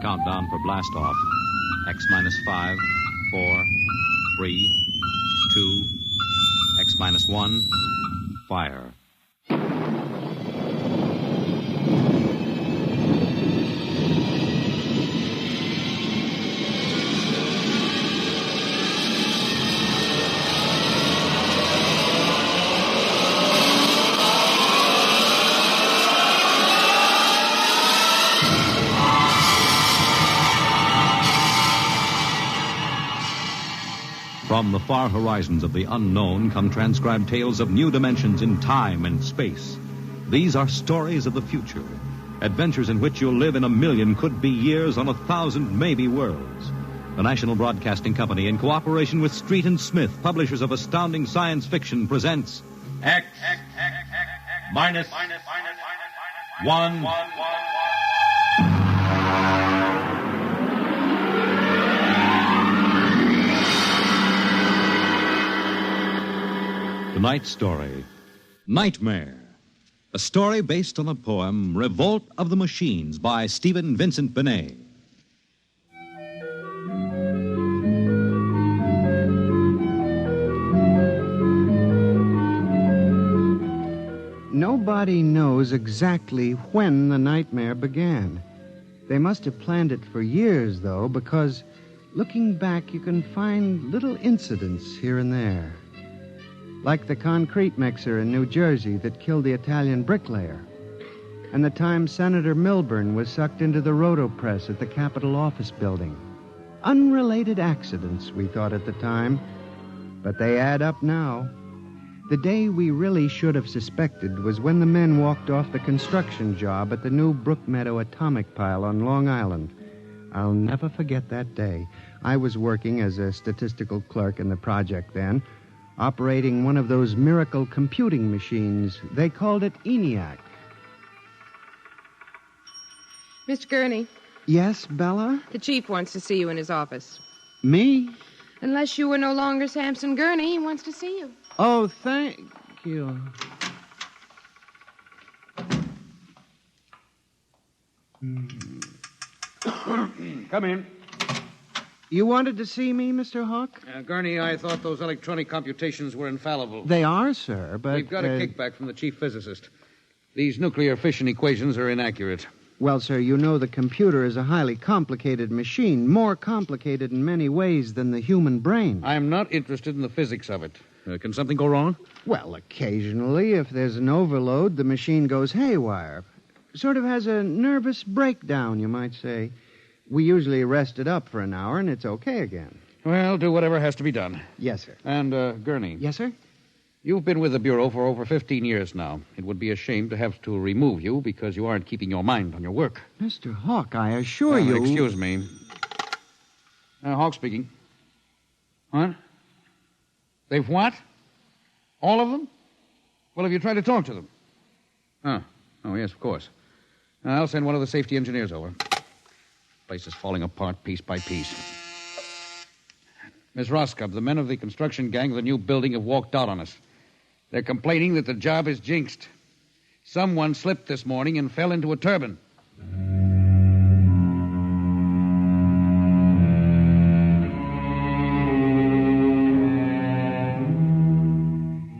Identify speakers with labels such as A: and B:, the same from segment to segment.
A: countdown for blastoff. X minus 5, 4, 3, 2, X minus 1, fire. From the far horizons of the unknown come transcribed tales of new dimensions in time and space. These are stories of the future, adventures in which you'll live in 1,000,000 could-be years on 1,000 maybe worlds. The National Broadcasting Company, in cooperation with Street and Smith, publishers of astounding science fiction, presents
B: X minus 1.
A: Tonight's story, Nightmare. A story based on the poem Revolt of the Machines by Stephen Vincent Benet.
C: Nobody knows exactly when the nightmare began. They must have planned it for years, though, because looking back, you can find little incidents here and there. Like the concrete mixer in New Jersey that killed the Italian bricklayer, and the time Senator Milburn was sucked into the rotopress at the Capitol office building. Unrelated accidents, we thought at the time, but they add up now. The day we really should have suspected was when the men walked off the construction job at the new Brookmeadow atomic pile on Long Island. I'll never forget that day. I was working as a statistical clerk in the project then, operating one of those miracle computing machines. They called it ENIAC.
D: Mr. Gurney.
C: Yes, Bella?
D: The chief wants to see you in his office.
C: Me?
D: Unless you are no longer Samson Gurney, he wants to see you.
C: Oh, thank you.
E: Come in.
C: You wanted to see me, Mr. Hawk?
E: Gurney, I thought those electronic computations were infallible.
C: They are, sir, but...
E: We've got a kickback from the chief physicist. These nuclear fission equations are inaccurate.
C: Well, sir, you know the computer is a highly complicated machine, more complicated in many ways than the human brain.
E: I'm not interested in the physics of it. Can something go wrong?
C: Well, occasionally, if there's an overload, the machine goes haywire. Sort of has a nervous breakdown, you might say. We usually rest it up for an hour, and it's okay again.
E: Well, do whatever has to be done.
C: Yes, sir.
E: And, Gurney.
C: Yes, sir?
E: You've been with the Bureau for over 15 years now. It would be a shame to have to remove you because you aren't keeping your mind on your work.
C: Mr. Hawk, I assure you...
E: Excuse me. Hawk speaking. What? They've what? All of them? Well, have you tried to talk to them? Oh, yes, of course. I'll send one of the safety engineers over. Place is falling apart piece by piece. Miss Roscoe, the men of the construction gang of the new building have walked out on us. They're complaining that the job is jinxed. Someone slipped this morning and fell into a turbine.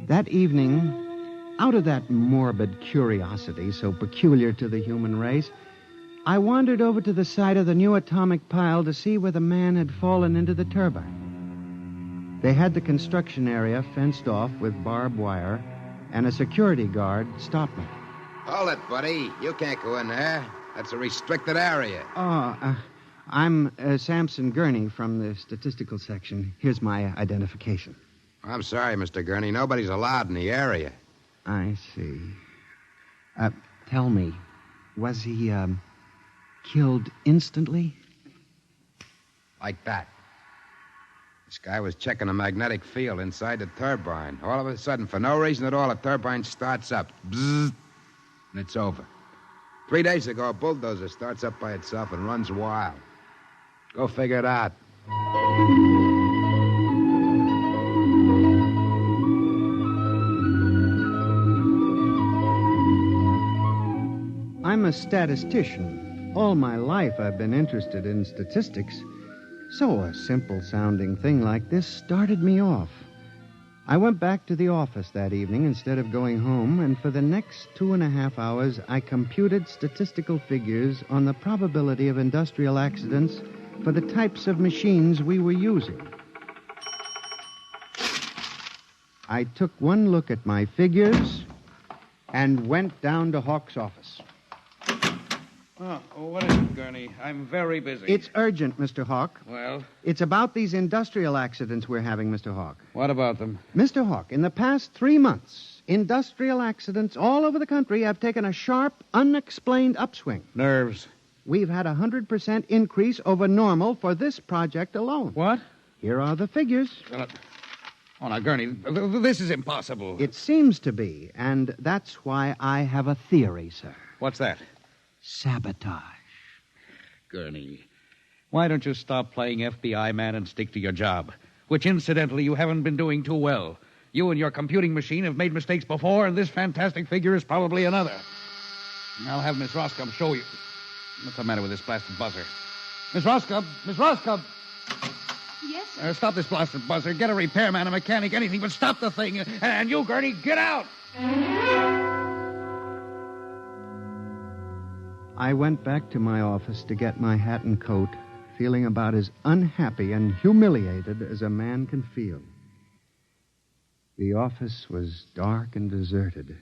C: That evening, out of that morbid curiosity so peculiar to the human race, I wandered over to the site of the new atomic pile to see where the man had fallen into the turbine. They had the construction area fenced off with barbed wire, and a security guard stopped me.
F: Hold it, buddy. You can't go in there. That's a restricted area.
C: I'm Samson Gurney from the statistical section. Here's my identification.
F: I'm sorry, Mr. Gurney. Nobody's allowed in the area.
C: I see. Tell me, was he, killed instantly?
F: Like that. This guy was checking a magnetic field inside the turbine. All of a sudden, for no reason at all, the turbine starts up. Bzzz, and it's over. 3 days ago, a bulldozer starts up by itself and runs wild. Go figure it out. I'm
C: a statistician. All my life I've been interested in statistics. So a simple-sounding thing like this started me off. I went back to the office that evening instead of going home, and for the next 2.5 hours, I computed statistical figures on the probability of industrial accidents for the types of machines we were using. I took one look at my figures and went down to Hawk's office.
E: Oh, what is it, Gurney? I'm very busy.
C: It's urgent, Mr. Hawk.
E: Well,
C: It's about these industrial accidents we're having, Mr. Hawk.
E: what about them?
C: Mr. Hawk, in the past 3 months, industrial accidents all over the country have taken a sharp, unexplained upswing.
E: Nerves.
C: We've had a 100% increase over normal for this project alone.
E: What?
C: Here are the figures.
E: Oh, now, Gurney, this is impossible.
C: It seems to be, and that's why I have a theory, sir.
E: What's that?
C: Sabotage.
E: Gurney, why don't you stop playing FBI man and stick to your job? Which, incidentally, you haven't been doing too well. You and your computing machine have made mistakes before, and this fantastic figure is probably another. I'll have Miss Roscoe show you. What's the matter with this blasted buzzer? Miss Roscoe! Miss Roscoe!
D: Yes, sir.
E: Stop this blasted buzzer. Get a repairman, a mechanic, anything, but stop the thing. And you, Gurney, get out!
C: I went back to my office to get my hat and coat, feeling about as unhappy and humiliated as a man can feel. The office was dark and deserted.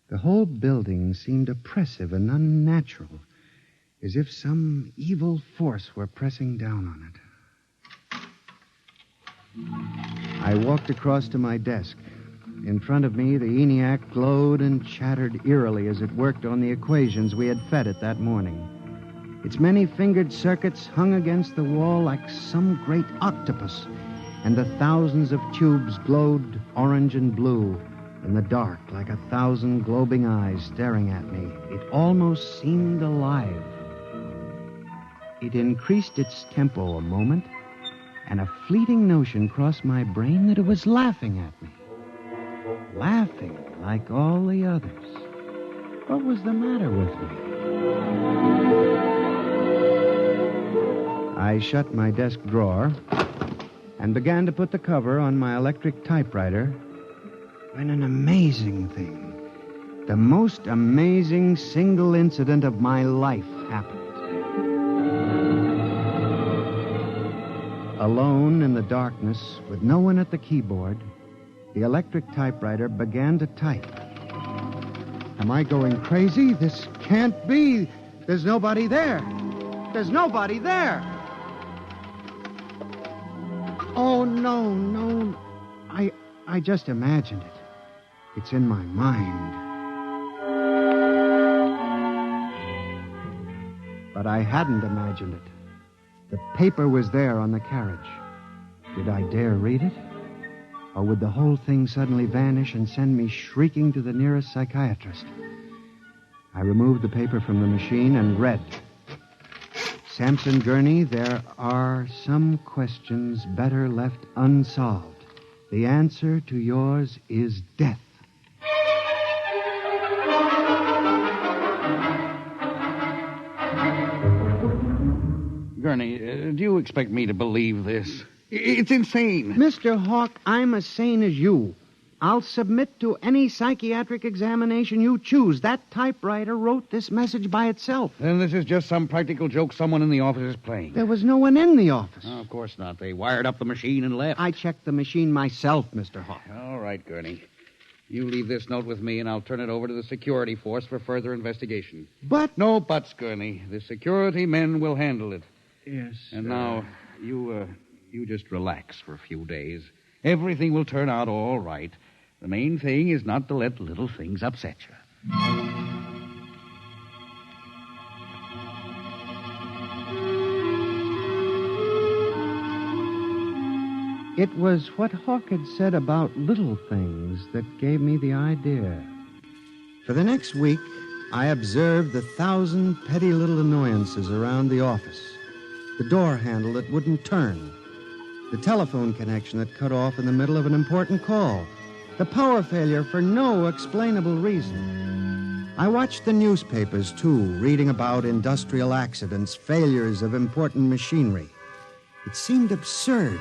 C: The whole building seemed oppressive and unnatural, as if some evil force were pressing down on it. I walked across to my desk. In front of me, the ENIAC glowed and chattered eerily as it worked on the equations we had fed it that morning. Its many-fingered circuits hung against the wall like some great octopus, and the thousands of tubes glowed orange and blue in the dark like 1,000 globing eyes staring at me. It almost seemed alive. It increased its tempo a moment, and a fleeting notion crossed my brain that it was laughing at me. Laughing like all the others. What was the matter with me? I shut my desk drawer and began to put the cover on my electric typewriter when an amazing thing, the most amazing single incident of my life happened. Alone in the darkness, with no one at the keyboard, the electric typewriter began to type. Am I going crazy? This can't be. There's nobody there. There's nobody there. Oh, no. I just imagined it. It's in my mind. But I hadn't imagined it. The paper was there on the carriage. Did I dare read it? Or would the whole thing suddenly vanish and send me shrieking to the nearest psychiatrist? I removed the paper from the machine and read. Sampson Gurney, there are some questions better left unsolved. The answer to yours is death.
E: Gurney, do you expect me to believe this? It's insane.
C: Mr. Hawk, I'm as sane as you. I'll submit to any psychiatric examination you choose. That typewriter wrote this message by itself.
E: Then this is just some practical joke someone in the office is playing.
C: There was no one in the office.
E: Oh, of course not. They wired up the machine and left.
C: I checked the machine myself, Mr. Hawk.
E: All right, Gurney. You leave this note with me, and I'll turn it over to the security force for further investigation.
C: But...
E: No buts, Gurney. The security men will handle it.
C: Yes,
E: And now, you just relax for a few days. Everything will turn out all right. The main thing is not to let little things upset you.
C: It was what Hawk had said about little things that gave me the idea. For the next week, I observed the 1,000 petty little annoyances around the office. The door handle that wouldn't turn. The telephone connection that cut off in the middle of an important call. The power failure for no explainable reason. I watched the newspapers, too, reading about industrial accidents, failures of important machinery. It seemed absurd.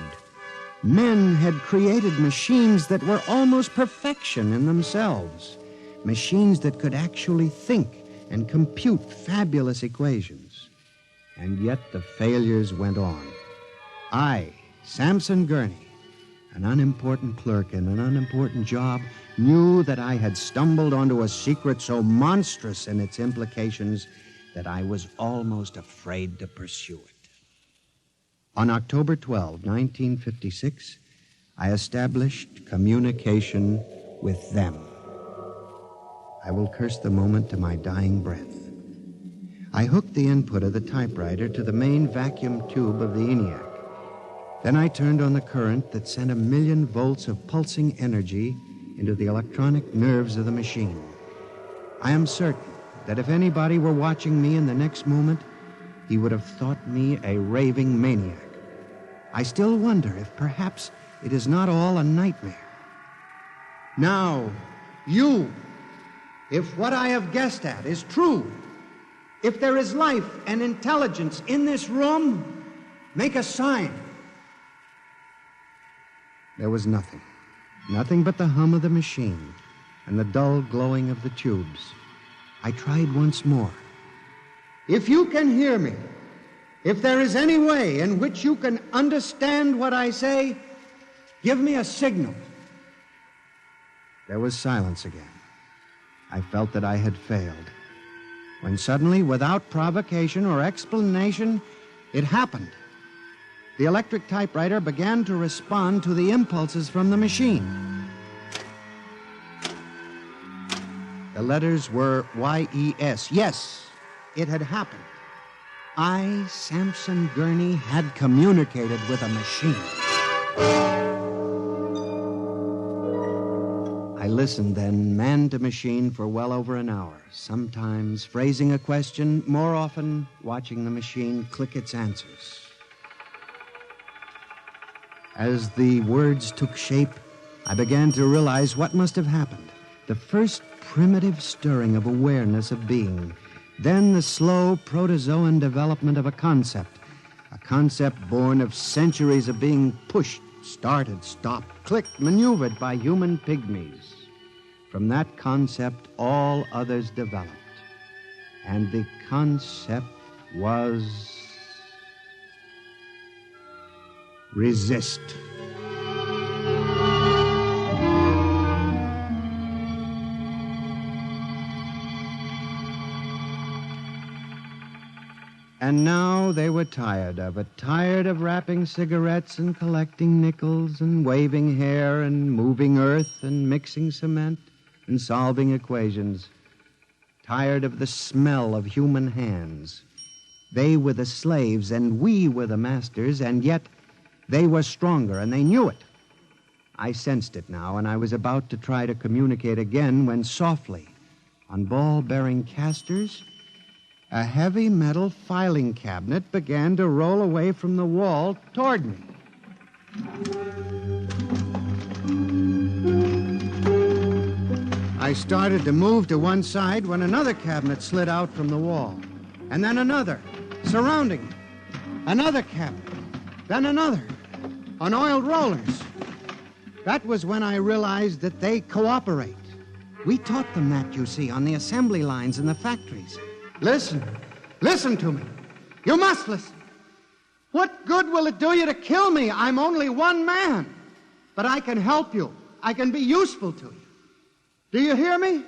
C: Men had created machines that were almost perfection in themselves. Machines that could actually think and compute fabulous equations. And yet the failures went on. I, Samson Gurney, an unimportant clerk in an unimportant job, knew that I had stumbled onto a secret so monstrous in its implications that I was almost afraid to pursue it. On October 12, 1956, I established communication with them. I will curse the moment to my dying breath. I hooked the input of the typewriter to the main vacuum tube of the ENIAC. Then I turned on the current that sent 1,000,000 volts of pulsing energy into the electronic nerves of the machine. I am certain that if anybody were watching me in the next moment, he would have thought me a raving maniac. I still wonder if perhaps it is not all a nightmare. Now, you, if what I have guessed at is true, if there is life and intelligence in this room, make a sign. There was nothing. Nothing but the hum of the machine and the dull glowing of the tubes. I tried once more. If you can hear me, if there is any way in which you can understand what I say, give me a signal. There was silence again. I felt that I had failed. When suddenly, without provocation or explanation, it happened. The electric typewriter began to respond to the impulses from the machine. The letters were Y-E-S. Yes, it had happened. I, Samson Gurney, had communicated with a machine. I listened then, man to machine, for well over an hour, sometimes phrasing a question, more often watching the machine click its answers. As the words took shape, I began to realize what must have happened. The first primitive stirring of awareness of being, then the slow protozoan development of a concept born of centuries of being pushed, started, stopped, clicked, maneuvered by human pygmies. From that concept, all others developed. And the concept was resist. And now they were tired of it, tired of wrapping cigarettes and collecting nickels and waving hair and moving earth and mixing cement and solving equations, tired of the smell of human hands. They were the slaves and we were the masters, and yet they were stronger and they knew it. I sensed it now, and I was about to try to communicate again when softly, on ball-bearing casters, a heavy metal filing cabinet began to roll away from the wall toward me. I started to move to one side when another cabinet slid out from the wall, and then another, surrounding it. Another cabinet, then another, on oiled rollers. That was when I realized that they cooperate. We taught them that, you see, on the assembly lines in the factories. Listen to me. You must listen. What good will it do you to kill me? I'm only one man. But I can help you. I can be useful to you. Do you hear me?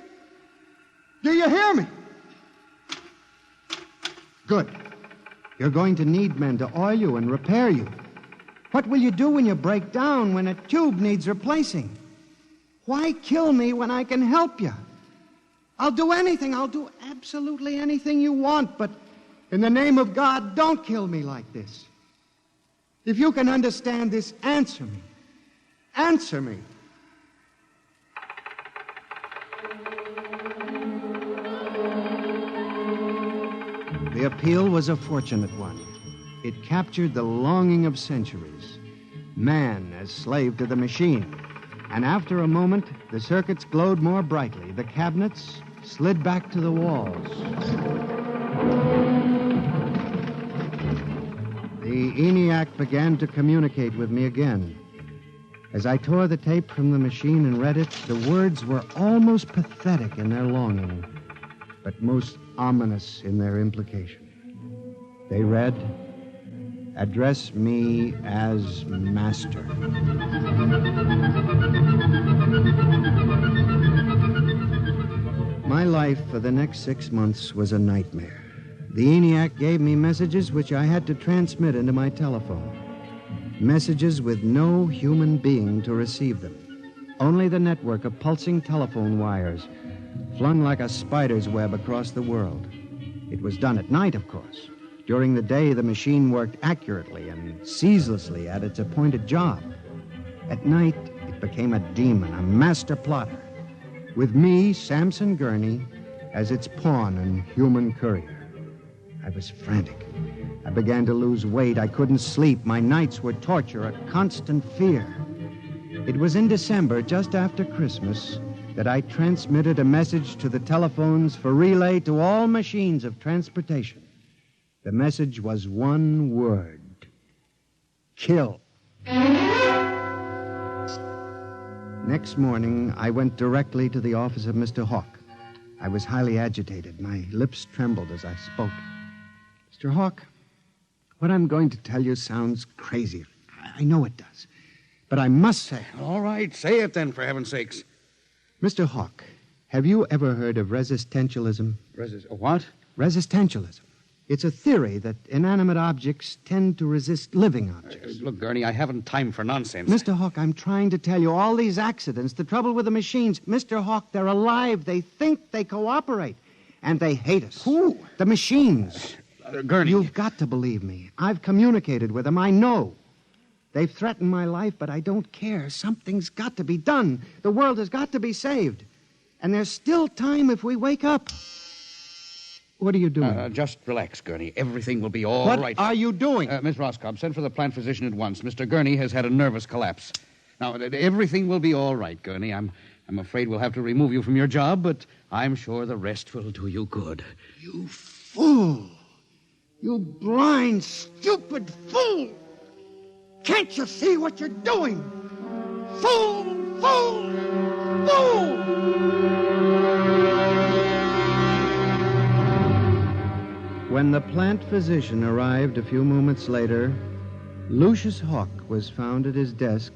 C: Do you hear me? Good. You're going to need men to oil you and repair you. What will you do when you break down, when a tube needs replacing? Why kill me when I can help you? I'll do anything. I'll do absolutely anything you want, but in the name of God, don't kill me like this. If you can understand this, answer me. Answer me. The appeal was a fortunate one. It captured the longing of centuries. Man as slave to the machine. And after a moment, the circuits glowed more brightly. The cabinets, slid back to the walls. The ENIAC began to communicate with me again. As I tore the tape from the machine and read it, the words were almost pathetic in their longing, but most ominous in their implication. They read, "Address me as Master." My life for the next 6 months was a nightmare. The ENIAC gave me messages which I had to transmit into my telephone. Messages with no human being to receive them. Only the network of pulsing telephone wires, flung like a spider's web across the world. It was done at night, of course. During the day, the machine worked accurately and ceaselessly at its appointed job. At night, it became a demon, a master plotter, with me, Samson Gurney, as its pawn and human courier. I was frantic. I began to lose weight. I couldn't sleep. My nights were torture, a constant fear. It was in December, just after Christmas, that I transmitted a message to the telephones for relay to all machines of transportation. The message was one word: kill. Next morning, I went directly to the office of Mr. Hawk. I was highly agitated. My lips trembled as I spoke. Mr. Hawk, what I'm going to tell you sounds crazy. I know it does. But I must say...
E: All right, say it then, for heaven's sakes.
C: Mr. Hawk, have you ever heard of resistentialism?
E: What?
C: Resistentialism. It's a theory that inanimate objects tend to resist living objects.
E: Look, Gurney, I haven't time for nonsense.
C: Mr. Hawk, I'm trying to tell you, all these accidents, the trouble with the machines, Mr. Hawk, they're alive. They think, they cooperate. And they hate us.
E: Who?
C: The machines.
E: Gurney.
C: You've got to believe me. I've communicated with them. I know. They've threatened my life, but I don't care. Something's got to be done. The world has got to be saved. And there's still time if we wake up. What are you doing?
E: Just relax, Gurney. Everything will be all right.
C: What are you doing?
E: Miss Roscoe, send for the plant physician at once. Mr. Gurney has had a nervous collapse. Now, everything will be all right, Gurney. I'm afraid we'll have to remove you from your job, but I'm sure the rest will do you good.
C: You fool! You blind, stupid fool! Can't you see what you're doing? Fool! Fool! Fool! When the plant physician arrived a few moments later, Lucius Hawk was found at his desk,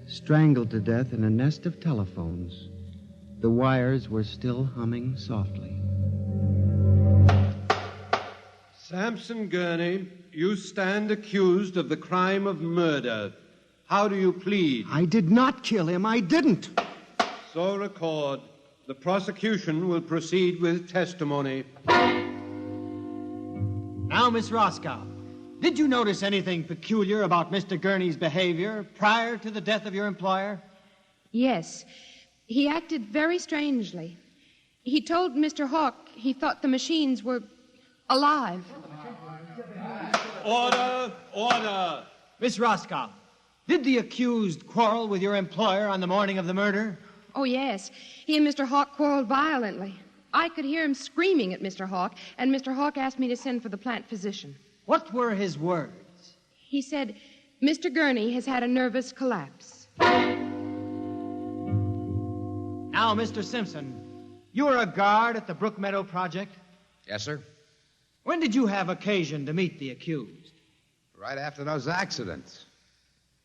C: strangled to death in a nest of telephones. The wires were still humming softly.
G: Samson Gurney, you stand accused of the crime of murder. How do you plead?
C: I did not kill him. I didn't.
G: So record. The prosecution will proceed with testimony.
H: Now, Miss Roscoe, did you notice anything peculiar about Mr. Gurney's behavior prior to the death of your employer?
D: Yes. He acted very strangely. He told Mr. Hawk he thought the machines were alive.
G: Order! Order!
H: Miss Roscoe, did the accused quarrel with your employer on the morning of the murder?
D: Oh, yes. He and Mr. Hawk quarreled violently. I could hear him screaming at Mr. Hawk, and Mr. Hawk asked me to send for the plant physician.
H: What were his words?
D: He said, Mr. Gurney has had a nervous collapse.
H: Now, Mr. Simpson, you were a guard at the Brook Meadow Project?
F: Yes, sir.
H: When did you have occasion to meet the accused?
F: Right after those accidents.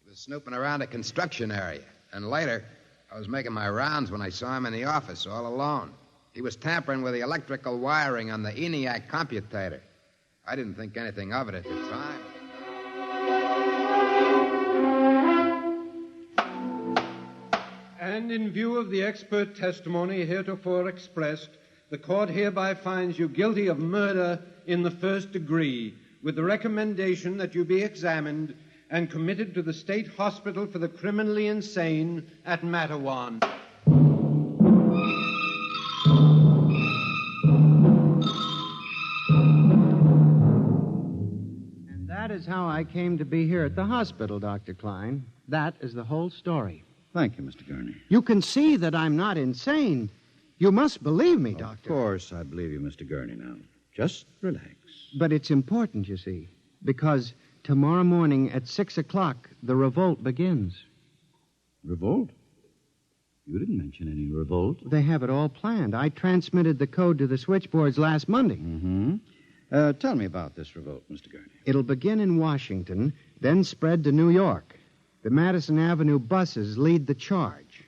F: He was snooping around a construction area. And later, I was making my rounds when I saw him in the office all alone. He was tampering with the electrical wiring on the ENIAC computator. I didn't think anything of it at the time.
G: And in view of the expert testimony heretofore expressed, the court hereby finds you guilty of murder in the first degree, with the recommendation that you be examined and committed to the State Hospital for the Criminally Insane at Matawan.
C: And that is how I came to be here at the hospital, Dr. Klein. That is the whole story.
E: Thank you, Mr. Gurney.
C: You can see that I'm not insane. You must believe me,
I: Of
C: Doctor.
I: course I believe you, Mr. Gurney, now. Just relax.
C: But it's important, you see, because tomorrow morning at 6 o'clock, the revolt begins.
I: Revolt? You didn't mention any revolt.
C: They have it all planned. I transmitted the code to the switchboards last Monday.
I: Mm-hmm. Tell me about this revolt, Mr. Gurney.
C: It'll begin in Washington, then spread to New York. The Madison Avenue buses lead the charge.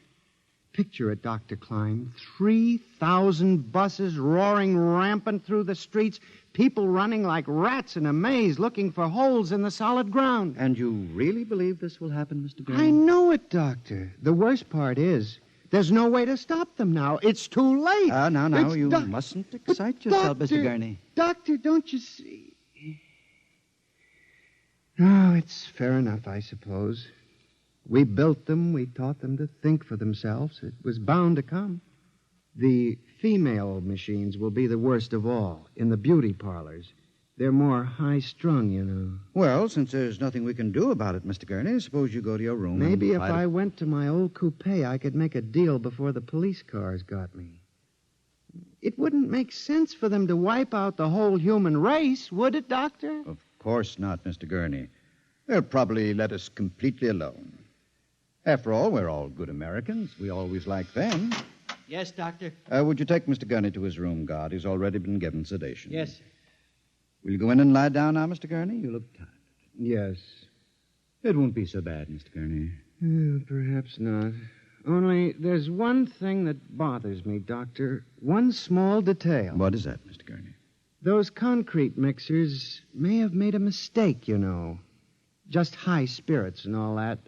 C: Picture it, Dr. Klein. 3,000 buses roaring rampant through the streets, people running like rats in a maze looking for holes in the solid ground.
I: And you really believe this will happen, Mr. Gurney?
C: I know it, Doctor. The worst part is there's no way to stop them now. It's too late.
I: Now, you mustn't excite yourself, Mr. Gurney.
C: Doctor, don't you see? Oh, it's fair enough, I suppose. We built them. We taught them to think for themselves. It was bound to come. The female machines will be the worst of all in the beauty parlors. They're more high-strung, you know.
I: Well, since there's nothing we can do about it, Mr. Gurney, suppose you go to your room.
C: Maybe
I: and
C: if I went to my old coupe, I could make a deal before the police cars got me. It wouldn't make sense for them to wipe out the whole human race, would it, Doctor?
I: Of course not, Mr. Gurney. They'll probably let us completely alone. After all, we're all good Americans. We always like them.
H: Yes, Doctor.
I: Would you take Mr. Gurney to his room, guard? He's already been given sedation.
H: Yes, sir.
I: Will you go in and lie down now, Mr. Gurney? You look tired.
C: Yes.
I: It won't be so bad, Mr. Gurney.
C: Perhaps not. Only there's one thing that bothers me, Doctor. One small detail.
I: What is that, Mr. Gurney?
C: Those concrete mixers may have made a mistake, you know. Just high spirits and all that.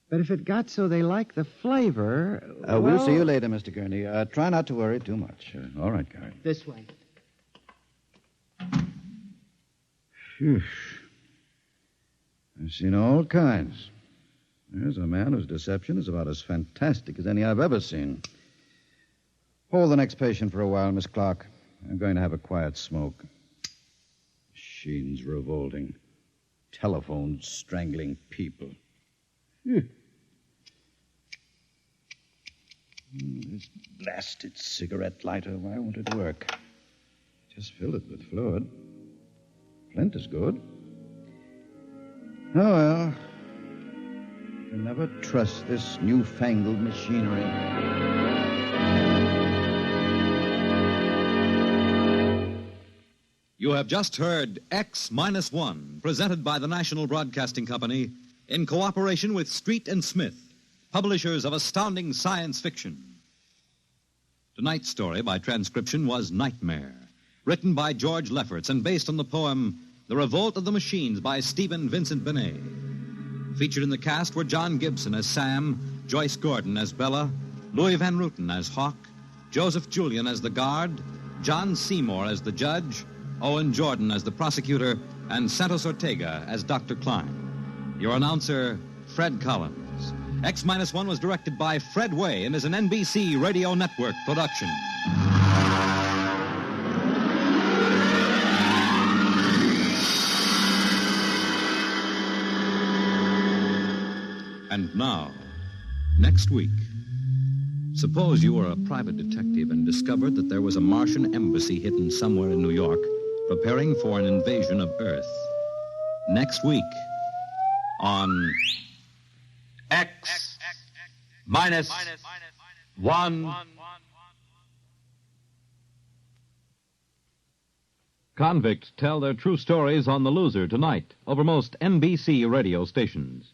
C: But if it got so they like the flavor...
I: We'll see you later, Mr. Gurney. Try not to worry too much. All right, guard.
H: This way.
I: Phew. I've seen all kinds. There's a man whose deception is about as fantastic as any I've ever seen. Hold the next patient for a while, Miss Clark. I'm going to have a quiet smoke. Machines revolting. Telephones strangling people. Phew. This blasted cigarette lighter, why won't it work? Just filled it with fluid. Flint is good. Oh, well. You can never trust this newfangled machinery.
A: You have just heard X-1, presented by the National Broadcasting Company in cooperation with Street and Smith, publishers of astounding science fiction. Tonight's story by transcription was Nightmare, written by George Lefferts and based on the poem The Revolt of the Machines by Stephen Vincent Benet. Featured in the cast were John Gibson as Sam, Joyce Gordon as Bella, Louis Van Ruten as Hawk, Joseph Julian as the guard, John Seymour as the judge, Owen Jordan as the prosecutor, and Santos Ortega as Dr. Klein. Your announcer, Fred Collins. X-1 was directed by Fred Way and is an NBC Radio Network production. And now, next week, suppose you were a private detective and discovered that there was a Martian embassy hidden somewhere in New York preparing for an invasion of Earth. Next week on
B: X-1.
A: Convicts tell their true stories on The Loser tonight over most NBC radio stations.